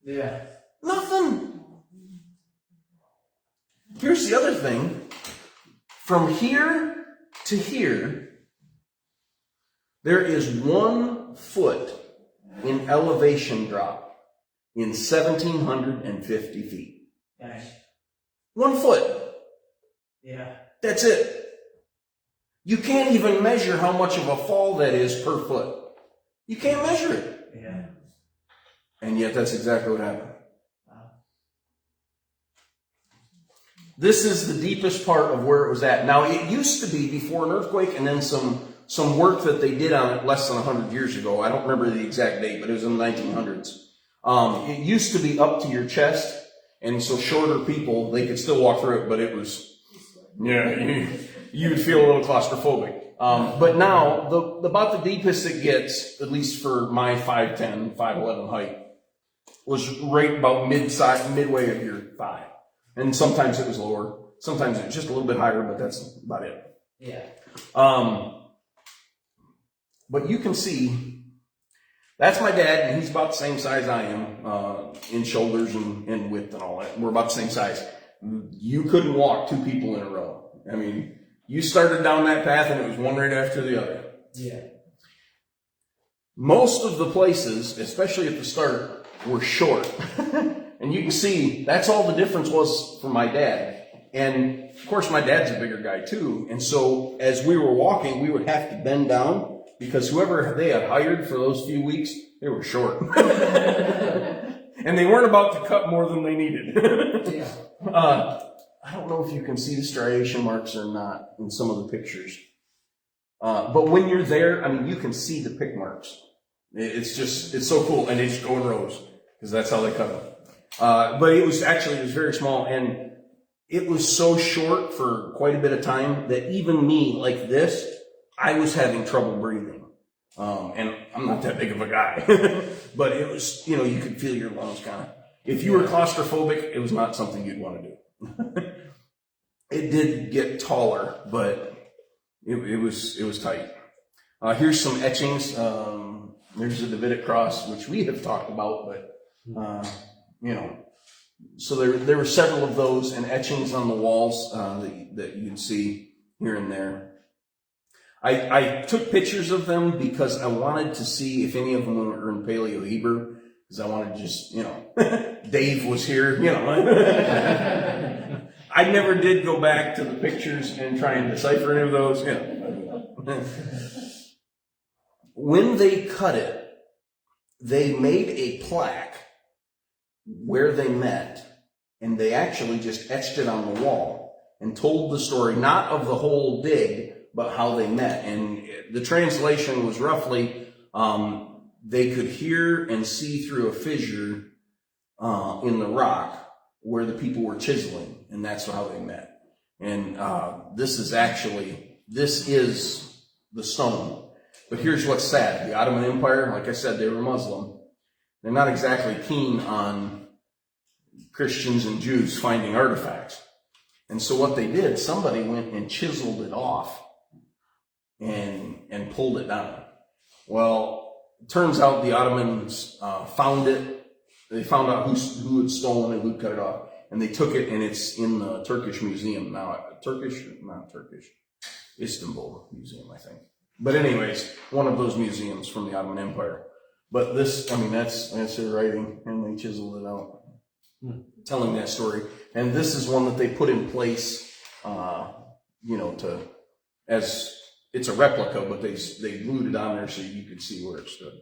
Yeah. Nothing. Here's the other thing. From here to here, there is 1 foot in elevation drop in 1,750 feet. Nice. 1 foot. Yeah. That's it. You can't even measure how much of a fall that is per foot. You can't measure it. Yeah. And yet that's exactly what happened. Wow. This is the deepest part of where it was at. Now, it used to be before an earthquake and then some work that they did on it less than 100 years ago. I don't remember the exact date, but it was in the 1900s. It used to be up to your chest, and so shorter people, they could still walk through it, but it was, you would feel a little claustrophobic. But now, about the deepest it gets, at least for my 5'10", 5'11" height, was right about midway of your thigh. And sometimes it was lower. Sometimes it was just a little bit higher, but that's about it. Yeah. But you can see, that's my dad, and he's about the same size I am, in shoulders and width and all that. We're about the same size. You couldn't walk 2 people in a row. I mean, you started down that path and it was one right after the other. Yeah. Most of the places, especially at the start, were short. And you can see that's all the difference was for my dad. And of course my dad's a bigger guy too. And so as we were walking, we would have to bend down because whoever they had hired for those few weeks, they were short. And they weren't about to cut more than they needed. Yeah. I don't know if you can see the striation marks or not in some of the pictures. But when you're there, I mean, you can see the pick marks. It's so cool. And they just go in rows because that's how they cut them. But it was very small, and it was so short for quite a bit of time that even me, like this, I was having trouble breathing. And I'm not that big of a guy, but it was, you could feel your lungs kind of. If you were claustrophobic, it was not something you'd want to do. It did get taller, but it was tight. Here's some etchings. There's the Davidic cross, which we have talked about, but, so there were several of those and etchings on the walls, that you can see here and there. I took pictures of them because I wanted to see if any of them were in Paleo Hebrew, because I wanted to just, Dave was here, I never did go back to the pictures and try and decipher any of those. When they cut it, they made a plaque where they met, and they actually just etched it on the wall and told the story, not of the whole dig, but how they met. And the translation was roughly, they could hear and see through a fissure in the rock where the people were chiseling, and that's how they met. And this is the stone. But here's what's sad. The Ottoman Empire, like I said, they were Muslim. They're not exactly keen on Christians and Jews finding artifacts. And so what they did, somebody went and chiseled it off and pulled it down. Well, it turns out the Ottomans found it. They found out who had stolen it, who cut it off, and they took it, and it's in the Turkish museum now. Istanbul Museum, I think. But anyways, one of those museums from the Ottoman Empire. But this, that's their writing, and they chiseled it out, telling that story. And this is one that they put in place, as it's a replica, but they glued it on there so you could see where it stood.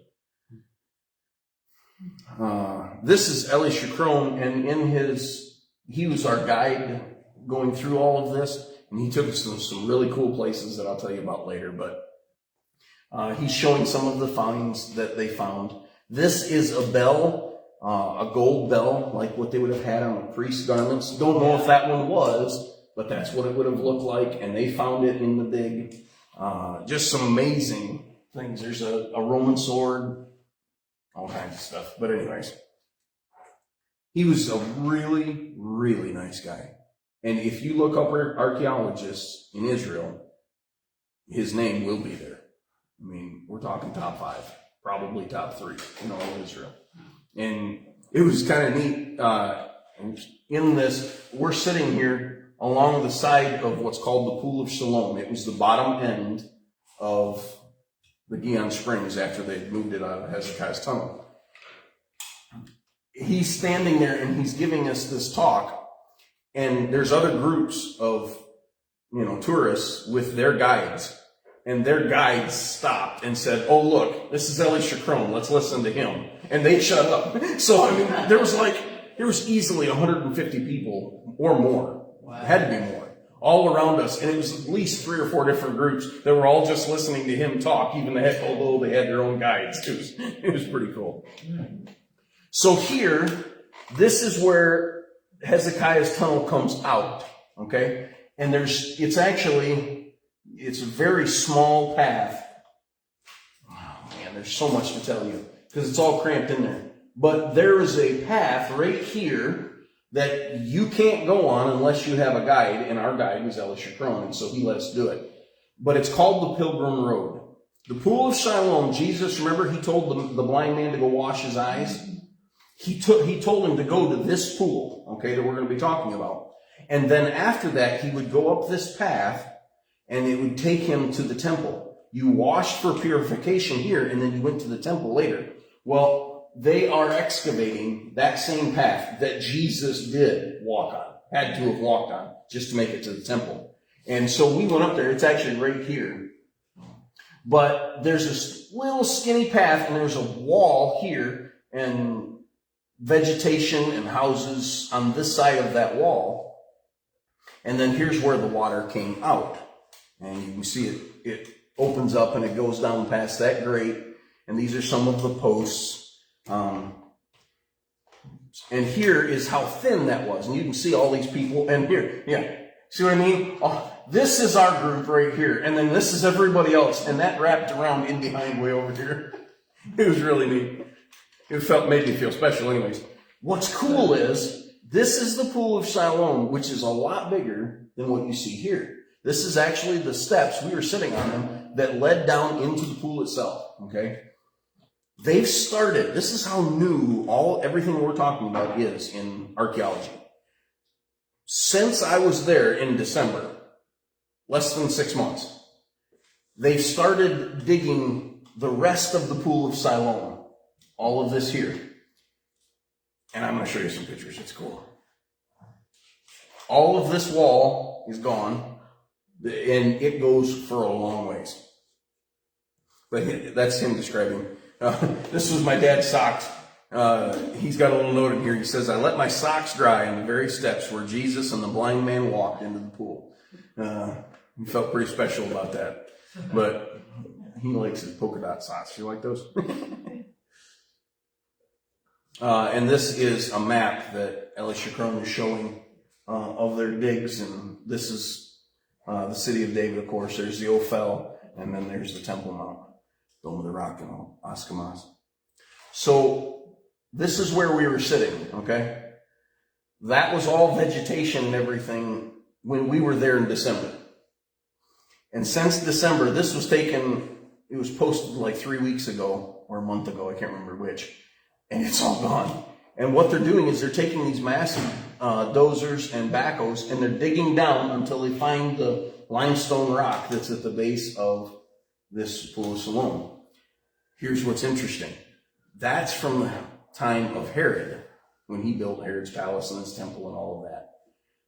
This is Eli Shikron, and he was our guide going through all of this, and he took us to some really cool places that I'll tell you about later, but he's showing some of the finds that they found. This is a bell, a gold bell, like what they would have had on the priest's garments. Don't know if that one was, but that's what it would have looked like, and they found it in the dig. Just some amazing things. There's a Roman sword, all kinds of stuff. But anyways, he was a really, really nice guy. And if you look up archaeologists in Israel, his name will be there. We're talking top 5, probably top 3 in all of Israel. And it was kind of neat. In this, we're sitting here along the side of what's called the Pool of Siloam. It was the bottom end of the Gihon Springs after they moved it out of Hezekiah's tunnel. He's standing there and he's giving us this talk, and there's other groups of, tourists with their guides, and their guides stopped and said, "Oh, look, this is Eli Shikron. Let's listen to him." And they shut up. So, there was easily 150 people or more. Wow. It had to be more, all around us. And it was at least 3 or 4 different groups that were all just listening to him talk, although they had their own guides. It was pretty cool. So here, this is where Hezekiah's tunnel comes out, okay? And it's a very small path. Oh man, there's so much to tell you, because it's all cramped in there. But there is a path right here that you can't go on unless you have a guide, and our guide was Eli Shikron, and so he let us do it. But it's called the Pilgrim Road. The Pool of Siloam, Jesus, remember, he told the blind man to go wash his eyes? He told him to go to this pool, okay, that we're going to be talking about. And then after that, he would go up this path, and it would take him to the temple. You washed for purification here, and then you went to the temple later. Well, they are excavating that same path that Jesus did walk on, had to have walked on, just to make it to the temple. And so we went up there. It's actually right here. But there's this little skinny path, and there's a wall here, and vegetation and houses on this side of that wall. And then here's where the water came out. And you can see it opens up and it goes down past that grate. And these are some of the posts. And here is how thin that was. And you can see all these people. And here, yeah. See what I mean? Oh, this is our group right here. And then this is everybody else. And that wrapped around in behind way over here. It was really neat. It made me feel special anyways. What's cool is, this is the Pool of Siloam, which is a lot bigger than what you see here. This is actually the steps, we were sitting on them, that led down into the pool itself, okay? They've started, this is how new everything we're talking about is in archaeology. Since I was there in December, less than 6 months, they've started digging the rest of the Pool of Siloam, all of this here. And I'm going to show you some pictures, it's cool. All of this wall is gone, and it goes for a long ways. But that's him describing. This was my dad's socks. He's got a little note in here. He says, I let my socks dry on the very steps where Jesus and the blind man walked into the pool. He felt pretty special about that. But he likes his polka dot socks. You like those? And this is a map that Ellie Chacron is showing of their digs. And this is the city of David, of course. There's the Ophel, and then there's the Temple Mount, Dome of the Rock, and all, Askamas. So this is where we were sitting, okay? That was all vegetation and everything when we were there in December. And since December, this was taken, it was posted like 3 weeks ago, or a month ago, I can't remember which, and it's all gone. And what they're doing is they're taking these massive dozers and backhoes, and they're digging down until they find the limestone rock that's at the base of this Pool of Siloam. Here's what's interesting. That's from the time of Herod, when he built Herod's palace and his temple and all of that.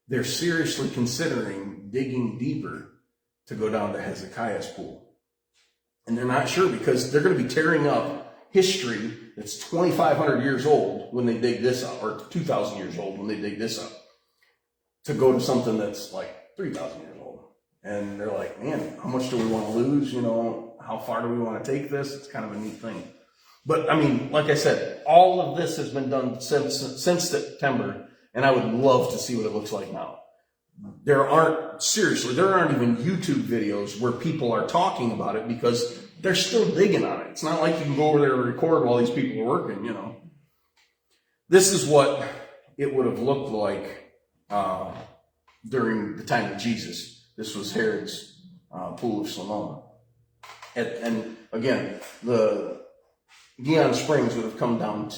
They're seriously considering digging deeper to go down to Hezekiah's pool. And they're not sure, because they're going to be tearing up history that's 2,500 years old when they dig this up, or 2,000 years old when they dig this up, to go to something that's like 3,000 years old. And they're like, man, how much do we want to lose? You know, how far do we want to take this? It's kind of a neat thing. But I mean, like I said, all of this has been done since September, and I would love to see what it looks like now. There aren't even YouTube videos where people are talking about it, because they're still digging on it. It's not like you can go over there and record while these people are working, you know. This is what it would have looked like during the time of Jesus. This was Herod's Pool of Siloam. And again, the Gihon Springs would have come down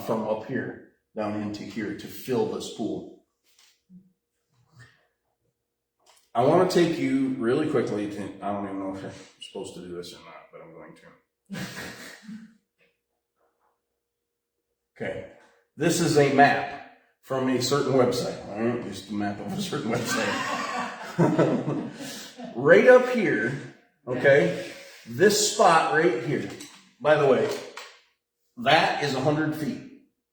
from up here, down into here to fill this pool. I want to take you really quickly to, I don't even know if I'm supposed to do this or not, but I'm going to. Okay. This is a map from a certain website. All right? Just a map of a certain website. Right up here, okay, this spot right here. By the way, that is 100 feet,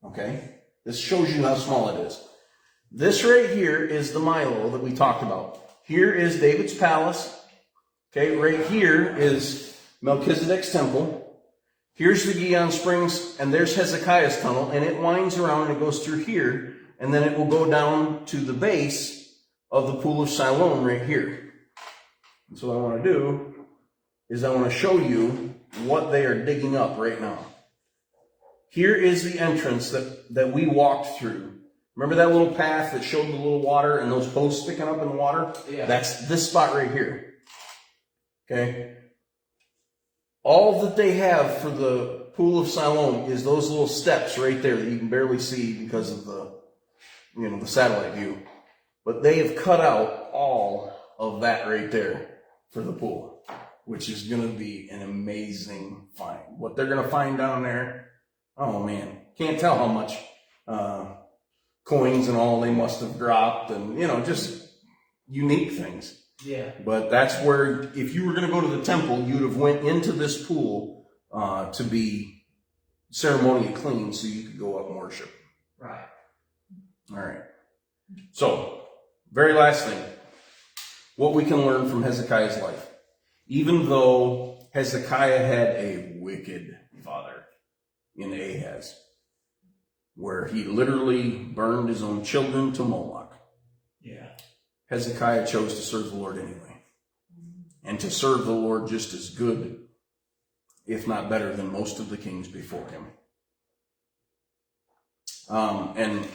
okay? This shows you how small it is. This right here is the Milo that we talked about. Here is David's palace. Okay, right here is Melchizedek's temple. Here's the Gihon Springs, and there's Hezekiah's tunnel, and it winds around and it goes through here, and then it will go down to the base of the Pool of Siloam right here. And so what I want to do is I want to show you what they are digging up right now. Here is the entrance that we walked through. Remember that little path that showed the little water and those posts sticking up in the water? Yeah. That's this spot right here. Okay? All that they have for the Pool of Siloam is those little steps right there that you can barely see because of the, you know, the satellite view. But they have cut out all of that right there for the pool, which is going to be an amazing find. What they're going to find down there, oh man, can't tell how much coins and all they must have dropped, and, you know, just unique things. Yeah. But that's where, if you were going to go to the temple, you'd have went into this pool to be ceremonially clean so you could go up and worship. Right. All right. So, very last thing, what we can learn from Hezekiah's life. Even though Hezekiah had a wicked father in Ahaz, where he literally burned his own children to Moloch, Yeah. Hezekiah chose to serve the Lord anyway. And to serve the Lord just as good, if not better, than most of the kings before him. And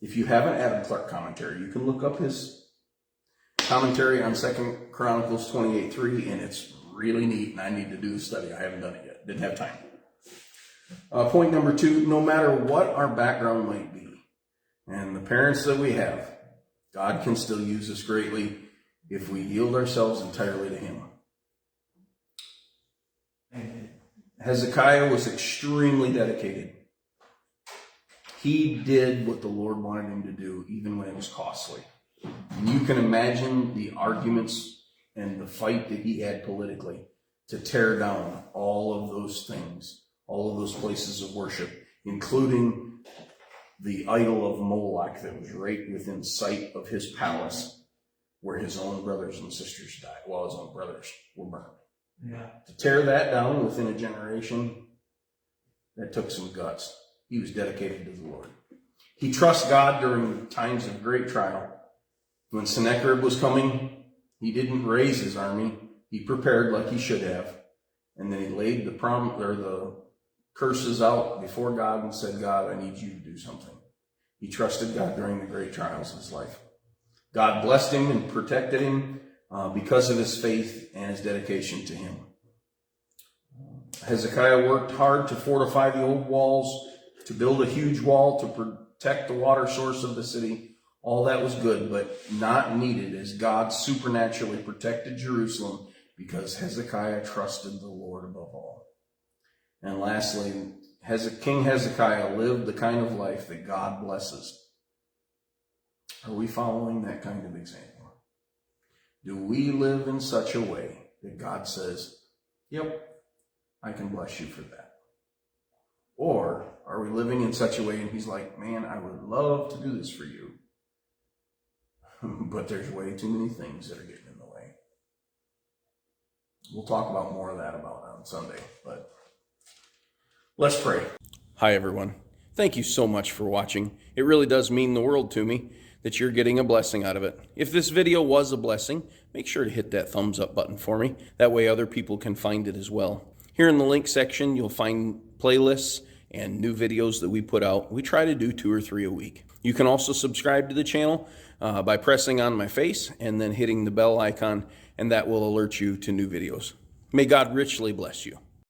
if you have an Adam Clark commentary, you can look up his commentary on 2 Chronicles 28:3, and it's really neat, and I need to do the study. I haven't done it yet. Didn't have time. Point number 2, no matter what our background might be, and the parents that we have, God can still use us greatly if we yield ourselves entirely to him. Amen. Hezekiah was extremely dedicated. He did what the Lord wanted him to do, even when it was costly. And you can imagine the arguments and the fight that he had politically to tear down all of those things, all of those places of worship, including the idol of Moloch that was right within sight of his palace, where his own brothers and sisters died, while his own brothers were burned. Yeah. To tear that down within a generation, that took some guts. He was dedicated to the Lord. He trusts God during times of great trial. When Sennacherib was coming, he didn't raise his army. He prepared like he should have. And then he laid the curses out before God and said, God, I need you to do something. He trusted God during the great trials of his life. God blessed him and protected him because of his faith and his dedication to him. Hezekiah worked hard to fortify the old walls, to build a huge wall to protect the water source of the city. All that was good, but not needed, as God supernaturally protected Jerusalem because Hezekiah trusted the Lord above all. And lastly, King Hezekiah lived the kind of life that God blesses. Are we following that kind of example? Do we live in such a way that God says, yep, I can bless you for that? Or are we living in such a way and he's like, man, I would love to do this for you, but there's way too many things that are getting in the way. We'll talk about more of that on Sunday, but let's pray. Hi, everyone. Thank you so much for watching. It really does mean the world to me that you're getting a blessing out of it. If this video was a blessing, make sure to hit that thumbs up button for me. That way other people can find it as well. Here in the link section, you'll find playlists and new videos that we put out. We try to do 2 or 3 a week. You can also subscribe to the channel by pressing on my face and then hitting the bell icon, and that will alert you to new videos. May God richly bless you.